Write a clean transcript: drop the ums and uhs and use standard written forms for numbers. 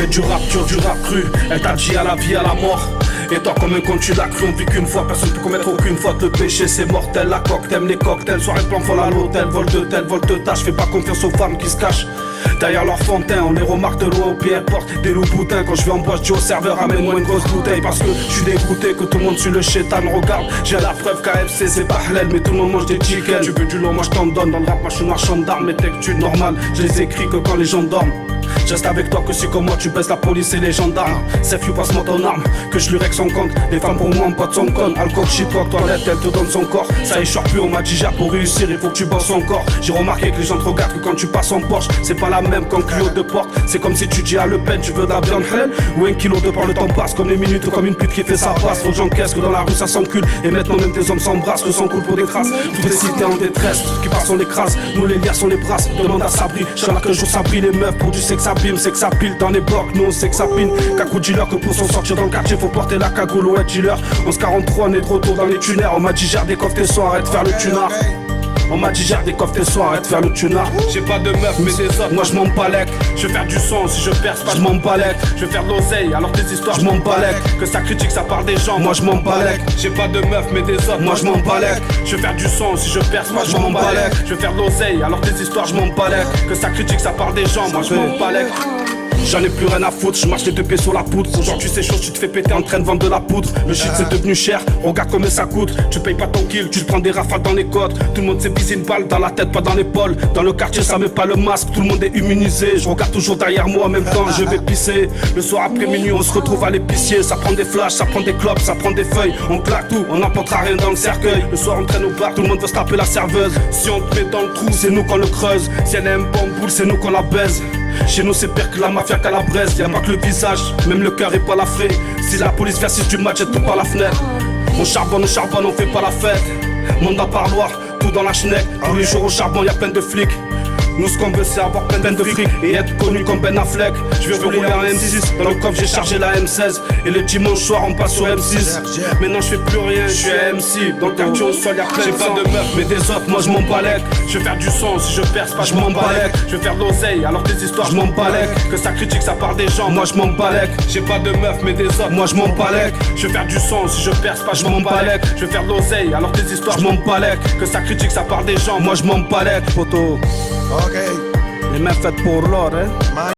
fait du rap dur, du rap cru. Elle t'a dit à la vie, à la mort. Et toi comme un con tu l'as cru, on vit qu'une fois. Personne ne peut commettre aucune faute, le péché c'est mortel. La coque t'aimes les cocktails, soirée plan vol à l'hôtel. Vol de tel, vol de tâche, fais pas confiance aux femmes qui se cachent derrière leur fontaine. On les remarque de loin au pied, elles portent des loups boutins. Quand je vais en boîte, je dis au serveur ramène-moi une grosse bouteille. Parce que je suis dégoûté que tout le monde suit le chétan. Regarde, j'ai la preuve KFC c'est pas halal, mais tout le monde mange des chicken. Tu veux du lot, moi je t'en donne. Dans le rap, moi je suis marchand d'armes. Mes textes tu normal, je les écris que quand les gens dorment. Je reste avec toi que si comme moi tu baisses la police et les gendarmes. Safe you passe-moi ton arme, que je lui règle son compte. Les femmes pour moi en pote son con. Alcool, shit, toi, toilette, elle te donne son corps. Ça échoppe plus, on m'a dit pour réussir il faut que tu bosses encore. J'ai remarqué que les gens te regardent que quand tu passes en Porsche. C'est pas la même qu'en Clio de porte. C'est comme si tu dis à Le Pen tu veux de la viande halal ou un kilo de porc, le temps passe comme les minutes, comme une pute qui fait sa passe. Faut que j'encaisse que dans la rue ça s'encule. Et maintenant même tes hommes s'embrassent, le sang coule pour des traces. Toutes les cités en détresse, qui passent on les crase. Nous les liasses on les brasse, demande à Sabri. J'en ai qu'un jour Sabri les meufs pour du sexe abîme. C'est que ça pile dans les blocs, nous on sait que ça pine. Kakou dealer que pour s'en sortir dans le quartier faut porter la cagoule ouais dealer. 11-43 on est de retour dans les tunnels. On m'a dit gère des coffres tes soirs, arrête de faire le tunard. On m'a dit gère des coffres tes soirs, arrête de faire le tunard. J'ai pas de meuf mais des autres, moi je m'en balèque. Je vais faire du son si je perce pas, je m'en balèque. Je vais faire de l'oseille alors tes histoires, je m'en balèque. Que ça critique ça part des gens, moi je m'en balèque. J'ai pas de meuf mais des autres, moi je m'en balèque. Je vais faire du son si je perce pas, je m'en balèque. Je vais faire de l'oseille alors tes histoires, je m'en balèque. Que ça critique ça part des gens, moi je m'en balèque. J'en ai plus rien à foutre, je marche les deux pieds sur la poudre. Aujourd'hui c'est chaud, tu te fais péter en train de vendre de la poudre. Le shit c'est devenu cher, regarde combien ça coûte. Tu payes pas ton kill, tu te prends des rafales dans les côtes. Tout le monde s'est pisé une balle dans la tête, pas dans l'épaule. Dans le quartier ça met pas le masque, tout le monde est immunisé. Je regarde toujours derrière moi en même temps, je vais pisser. Le soir après minuit on se retrouve à l'épicier. Ça prend des flashs, ça prend des clopes, ça prend des feuilles. On claque tout, on n'apportera rien dans le cercueil. Le soir on traîne au bar, tout le monde veut se taper la serveuse. Si on te met dans le trou, c'est nous qu'on le creuse. Si elle aime bon boule, c'est nous qu'on la baise. Chez nous c'est pire que la mafia qu'à la braise. Y'a pas que le visage, même le cœur est pas la frais. Si la police vient 6 du match, jette tout par la fenêtre. On charbonne, on fait pas la fête. Mandat parloir, tout dans la schneck. Tous les jours au charbon y'a plein de flics. Nous ce qu'on veut c'est avoir plein de fric et être connu comme Ben Affleck. Je vais rouler en M6, dans le coffre j'ai chargé la M16. Et le dimanche soir on passe sur M6. Maintenant je fais plus rien, je suis MC. Dans le quartier au sol y'a plein de pas de meufs mais des autres, moi je m'en balèque. Je vais faire du son, si je perce pas je m'en balèque. Je vais faire de l'oseille, alors des histoires je m'en balèque. Que ça critique ça part des gens, moi je m'en balèque. J'ai pas de meufs mais des autres, moi je m'en balèque. Je vais faire du son, si je perce pas je m'en balèque. Je vais faire de l'oseille, alors des histoires je m'en balèque. Que ça critique ça part des gens, moi je m'en balèque. Photo. Ok. Les mains faites pour l'or, hein.